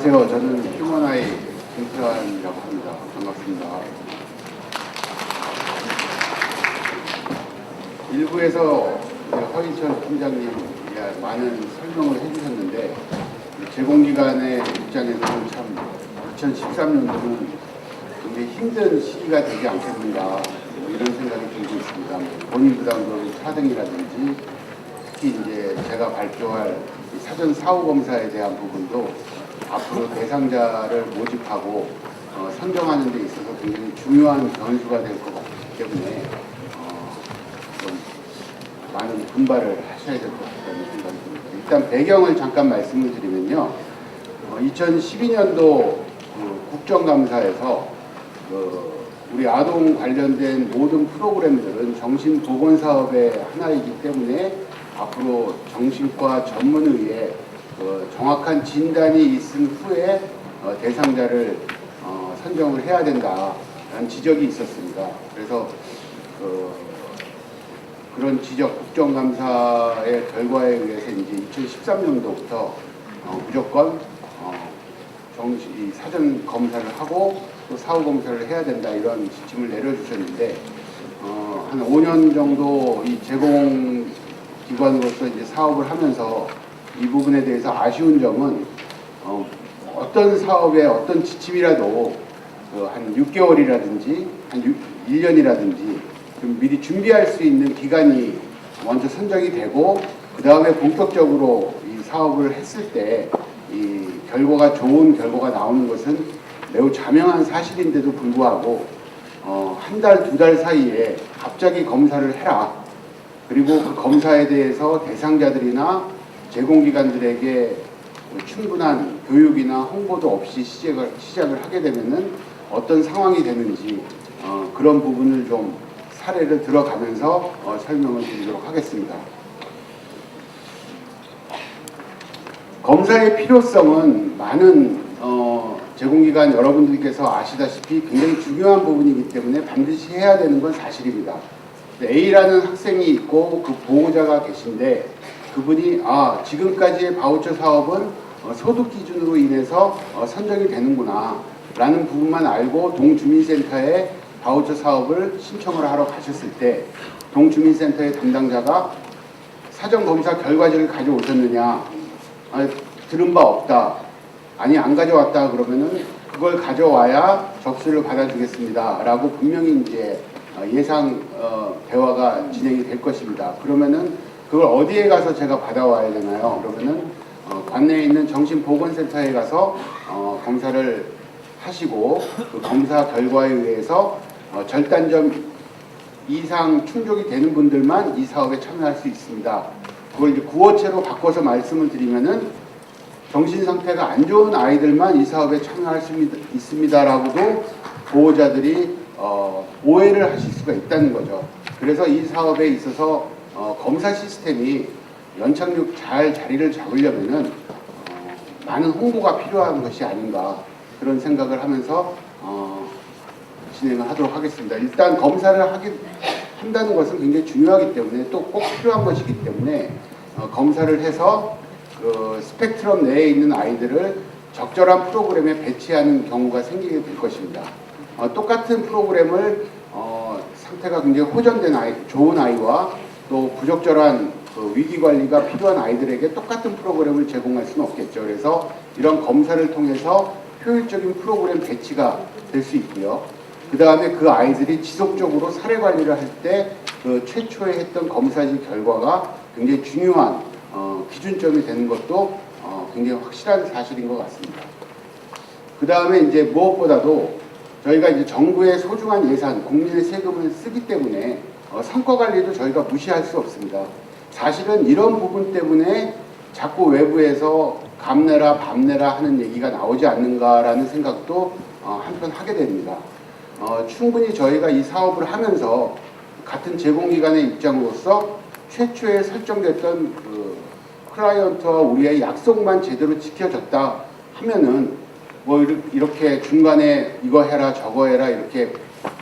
안녕하세요. 저는 휴먼아이 김태환이라고 합니다. 반갑습니다. 일부에서 허인철 팀장님이 많은 설명을 해주셨는데 제공기관의 입장에서는 참 2013년도는 굉장히 힘든 시기가 되지 않겠는가 이런 생각이 들고 있습니다. 본인부담금 차등이라든지 특히 이제 제가 발표할 사전 사후 검사에 대한 부분도 앞으로 대상자를 모집하고 선정하는 데 있어서 굉장히 중요한 변수가 될 것 같기 때문에 좀 많은 분발을 하셔야 될 것 같다는 생각이 듭니다. 일단 배경을 잠깐 말씀을 드리면요. 2012년도 국정감사에서 우리 아동 관련된 모든 프로그램들은 정신보건사업의 하나이기 때문에 앞으로 정신과 전문의의 정확한 진단이 있은 후에 대상자를 선정을 해야 된다라는 지적이 있었습니다. 그래서 그런 지적 국정감사의 결과에 의해서 이제 2013년도부터 무조건 사전 검사를 하고 또 사후 검사를 해야 된다 이런 지침을 내려주셨는데 한 5년 정도 이 제공기관으로서 이제 사업을 하면서 이 부분에 대해서 아쉬운 점은 어떤 사업의 어떤 지침이라도 한 6개월이라든지 한 1년이라든지 좀 미리 준비할 수 있는 기간이 먼저 선정이 되고 그 다음에 본격적으로 이 사업을 했을 때 이 결과가 좋은 결과가 나오는 것은 매우 자명한 사실인데도 불구하고 한 달, 두 달 사이에 갑자기 검사를 해라. 그리고 그 검사에 대해서 대상자들이나 제공기관들에게 충분한 교육이나 홍보도 없이 시작을 하게 되면은 어떤 상황이 되는지 그런 부분을 좀 사례를 들어가면서 설명을 드리도록 하겠습니다. 검사의 필요성은 많은 제공기관 여러분들께서 아시다시피 굉장히 중요한 부분이기 때문에 반드시 해야 되는 건 사실입니다. A라는 학생이 있고 그 보호자가 계신데 그분이 지금까지의 바우처 사업은 소득 기준으로 인해서 선정이 되는구나 라는 부분만 알고 동주민센터에 바우처 사업을 신청을 하러 가셨을 때 동주민센터의 담당자가 사전검사 결과지를 가져오셨느냐 들은 바 없다 아니 안 가져왔다 그러면은 그걸 가져와야 접수를 받아주겠습니다 라고 분명히 이제 예상 대화가 진행이 될 것입니다. 그러면은 그걸 어디에 가서 제가 받아와야 되나요? 그러면은 관내에 있는 정신보건센터에 가서 검사를 하시고 그 검사 결과에 의해서 절단점 이상 충족이 되는 분들만 이 사업에 참여할 수 있습니다. 그걸 이제 구어체로 바꿔서 말씀을 드리면은 정신 상태가 안 좋은 아이들만 이 사업에 참여할 수 있습니다라고도 보호자들이 오해를 하실 수가 있다는 거죠. 그래서 이 사업에 있어서 검사 시스템이 연착륙 잘 자리를 잡으려면은 많은 홍보가 필요한 것이 아닌가 그런 생각을 하면서 진행을 하도록 하겠습니다. 일단 검사를 한다는 것은 굉장히 중요하기 때문에 또 꼭 필요한 것이기 때문에 검사를 해서 그 스펙트럼 내에 있는 아이들을 적절한 프로그램에 배치하는 경우가 생기게 될 것입니다. 똑같은 프로그램을 상태가 굉장히 호전된 아이, 좋은 아이와 또 부적절한 그 위기 관리가 필요한 아이들에게 똑같은 프로그램을 제공할 수는 없겠죠. 그래서 이런 검사를 통해서 효율적인 프로그램 배치가 될 수 있고요. 그 다음에 그 아이들이 지속적으로 사례 관리를 할 때 그 최초에 했던 검사지 결과가 굉장히 중요한 기준점이 되는 것도 굉장히 확실한 사실인 것 같습니다. 그 다음에 이제 무엇보다도 저희가 이제 정부의 소중한 예산, 국민의 세금을 쓰기 때문에 성과 관리도 저희가 무시할 수 없습니다. 사실은 이런 부분 때문에 자꾸 외부에서 감내라 밤내라 하는 얘기가 나오지 않는가라는 생각도 한편 하게 됩니다. 충분히 저희가 이 사업을 하면서 같은 제공기관의 입장으로서 최초에 설정됐던 그 클라이언트와 우리의 약속만 제대로 지켜졌다 하면은 뭐 이렇게 중간에 이거 해라 저거 해라 이렇게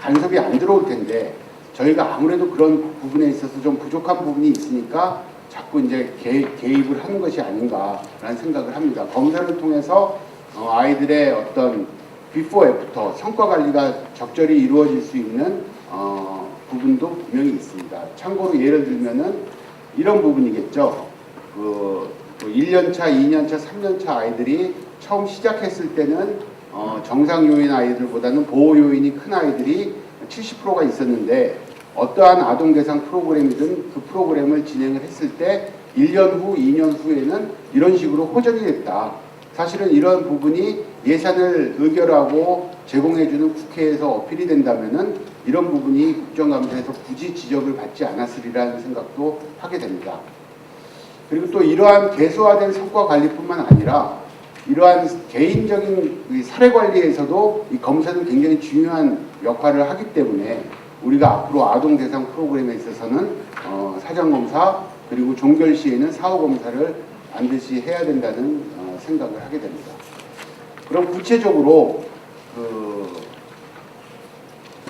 간섭이 안 들어올 텐데 저희가 아무래도 그런 부분에 있어서 좀 부족한 부분이 있으니까 자꾸 이제 개입을 하는 것이 아닌가라는 생각을 합니다. 검사를 통해서 아이들의 어떤 비포 애프터 성과 관리가 적절히 이루어질 수 있는 부분도 분명히 있습니다. 참고로 예를 들면은 이런 부분이겠죠. 그 1년차, 2년차, 3년차 아이들이 처음 시작했을 때는 정상 요인 아이들보다는 보호 요인이 큰 아이들이 70%가 있었는데 어떠한 아동 대상 프로그램이든 그 프로그램을 진행을 했을 때 1년 후, 2년 후에는 이런 식으로 호전이 됐다. 사실은 이런 부분이 예산을 의결하고 제공해주는 국회에서 어필이 된다면은 이런 부분이 국정감사에서 굳이 지적을 받지 않았으리라는 생각도 하게 됩니다. 그리고 또 이러한 개수화된 성과 관리뿐만 아니라 이러한 개인적인 사례 관리에서도 이 검사는 굉장히 중요한 역할을 하기 때문에 우리가 앞으로 아동 대상 프로그램에 있어서는 사전 검사 그리고 종결 시에는 사후 검사를 반드시 해야 된다는 생각을 하게 됩니다. 그럼 구체적으로 그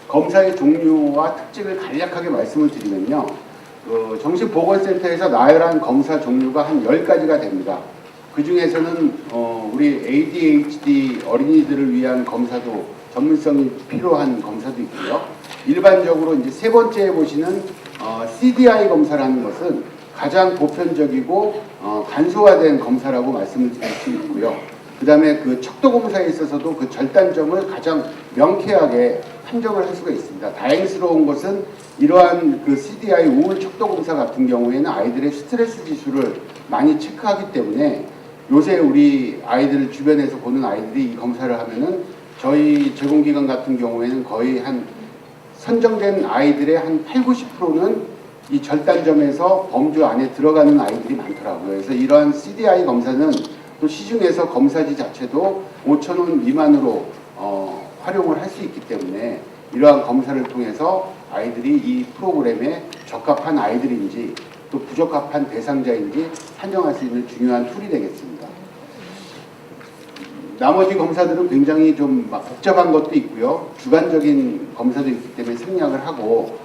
검사의 종류와 특징을 간략하게 말씀을 드리면요. 정신보건센터에서 나열한 검사 종류가 한 10가지가 됩니다. 그 중에서는 우리 ADHD 어린이들을 위한 검사도 전문성이 필요한 검사도 있고요. 일반적으로 이제 세 번째에 보시는 CDI 검사라는 것은 가장 보편적이고 간소화된 검사라고 말씀을 드릴 수 있고요. 그 다음에 그 척도 검사에 있어서도 그 절단점을 가장 명쾌하게 판정을 할 수가 있습니다. 다행스러운 것은 이러한 그 CDI 우울 척도 검사 같은 경우에는 아이들의 스트레스 지수를 많이 체크하기 때문에 요새 우리 아이들 주변에서 보는 아이들이 이 검사를 하면은 저희 제공기관 같은 경우에는 거의 한 선정된 아이들의 한 80~90%는 이 절단점에서 범주 안에 들어가는 아이들이 많더라고요. 그래서 이러한 CDI 검사는 또 시중에서 검사지 자체도 5,000원 미만으로 활용을 할 수 있기 때문에 이러한 검사를 통해서 아이들이 이 프로그램에 적합한 아이들인지 또 부적합한 대상자인지 판정할 수 있는 중요한 툴이 되겠습니다. 나머지 검사들은 굉장히 좀 복잡한 것도 있고요. 주관적인 검사도 있기 때문에 생략을 하고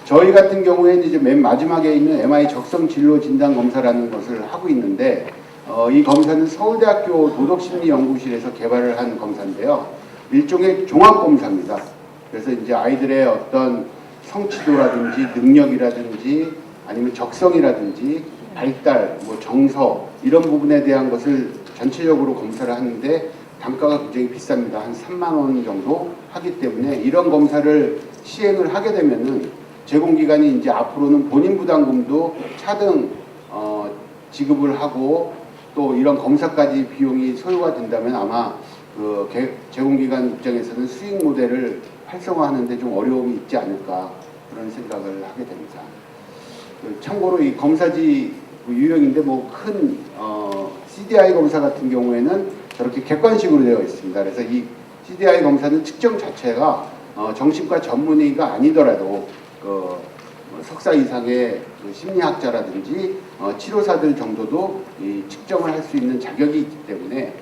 저희 같은 경우에는 이제 맨 마지막에 있는 MI 적성 진로 진단 검사라는 것을 하고 있는데 이 검사는 서울대학교 도덕심리연구실에서 개발을 한 검사인데요. 일종의 종합검사입니다. 그래서 이제 아이들의 어떤 성취도라든지 능력이라든지 아니면 적성이라든지 발달, 뭐 정서 이런 부분에 대한 것을 전체적으로 검사를 하는데 단가가 굉장히 비쌉니다. 한 3만 원 정도 하기 때문에 이런 검사를 시행을 하게 되면은 제공기관이 이제 앞으로는 본인 부담금도 차등 지급을 하고 또 이런 검사까지 비용이 소요가 된다면 아마 그 제공기관 입장에서는 수익 모델을 활성화하는데 좀 어려움이 있지 않을까 그런 생각을 하게 됩니다. 참고로 이 검사지 유형인데 뭐 큰 CDI 검사 같은 경우에는 저렇게 객관식으로 되어 있습니다. 그래서 이 CDI 검사는 측정 자체가 정신과 전문의가 아니더라도 그 석사 이상의 그 심리학자라든지 치료사들 정도도 이 측정을 할 수 있는 자격이 있기 때문에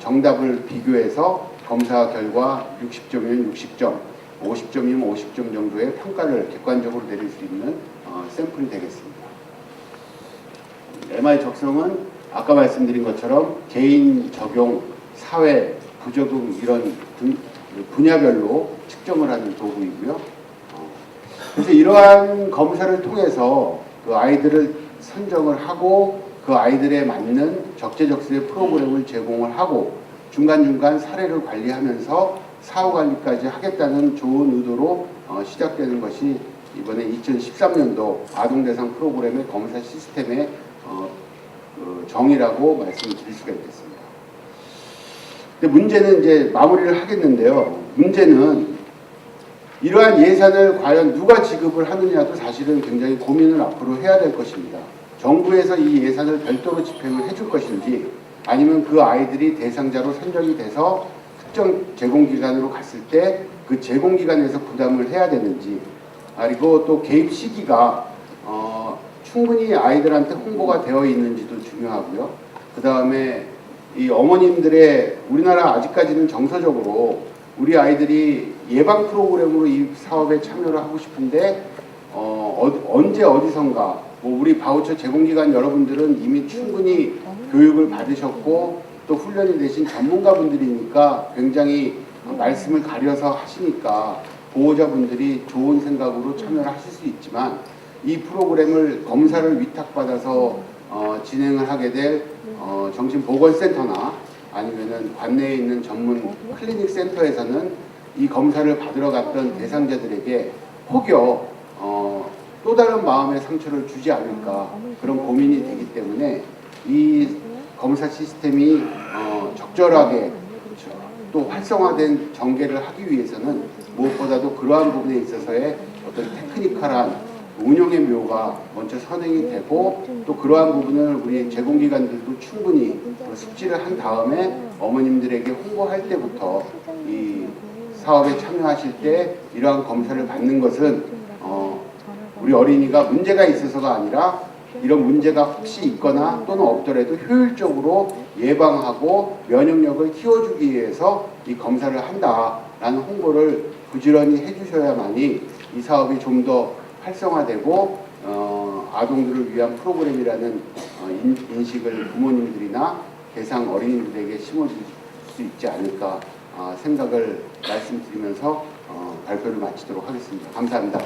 정답을 비교해서 검사 결과 60점이면 60점, 50점이면 50점 정도의 평가를 객관적으로 내릴 수 있는 샘플이 되겠습니다. MI 적성은 아까 말씀드린 것처럼 개인 적용, 사회, 부적응 이런 분야별로 측정을 하는 도구이고요. 그래서 이러한 검사를 통해서 그 아이들을 선정을 하고 그 아이들에 맞는 적재적소의 프로그램을 제공을 하고 중간중간 사례를 관리하면서 사후 관리까지 하겠다는 좋은 의도로 시작되는 것이 이번에 2013년도 아동대상 프로그램의 검사 시스템의 그 정의라고 말씀을 드릴 수가 있겠습니다. 근데 문제는 이제 마무리를 하겠는데요. 문제는 이러한 예산을 과연 누가 지급을 하느냐도 사실은 굉장히 고민을 앞으로 해야 될 것입니다. 정부에서 이 예산을 별도로 집행을 해줄 것인지 아니면 그 아이들이 대상자로 선정이 돼서 특정 제공기관으로 갔을 때 그 제공기관에서 부담을 해야 되는지 그리고 또 개입 시기가 충분히 아이들한테 홍보가 되어 있는지도 중요하고요. 그 다음에 이 어머님들의 우리나라 아직까지는 정서적으로 우리 아이들이 예방 프로그램으로 이 사업에 참여를 하고 싶은데 언제 어디선가 뭐 우리 바우처 제공기관 여러분들은 이미 충분히 교육을 받으셨고 또 또 훈련이 되신 전문가분들이니까 굉장히 말씀을 가려서 하시니까 보호자분들이 좋은 생각으로 참여를 하실 수 있지만, 이 프로그램을 검사를 위탁받아서 진행을 하게 될 정신보건센터나 아니면은 관내에 있는 전문 클리닉 센터에서는 이 검사를 받으러 갔던 대상자들에게 혹여 또 다른 마음의 상처를 주지 않을까, 그런 고민이 되기 때문에 이 검사 시스템이 적절하게 또 활성화된 전개를 하기 위해서는 무엇보다도 그러한 부분에 있어서의 어떤 테크니컬한 운영의 묘가 먼저 선행이 되고, 또 그러한 부분을 우리 제공기관들도 충분히 숙지를 한 다음에 어머님들에게 홍보할 때부터 이 사업에 참여하실 때 이러한 검사를 받는 것은 우리 어린이가 문제가 있어서가 아니라 이런 문제가 혹시 있거나 또는 없더라도 효율적으로 예방하고 면역력을 키워주기 위해서 이 검사를 한다라는 홍보를 부지런히 해주셔야만이 이 사업이 좀 더 활성화되고 아동들을 위한 프로그램이라는 인식을 부모님들이나 대상 어린이들에게 심어줄 수 있지 않을까 생각을 말씀드리면서 발표를 마치도록 하겠습니다. 감사합니다.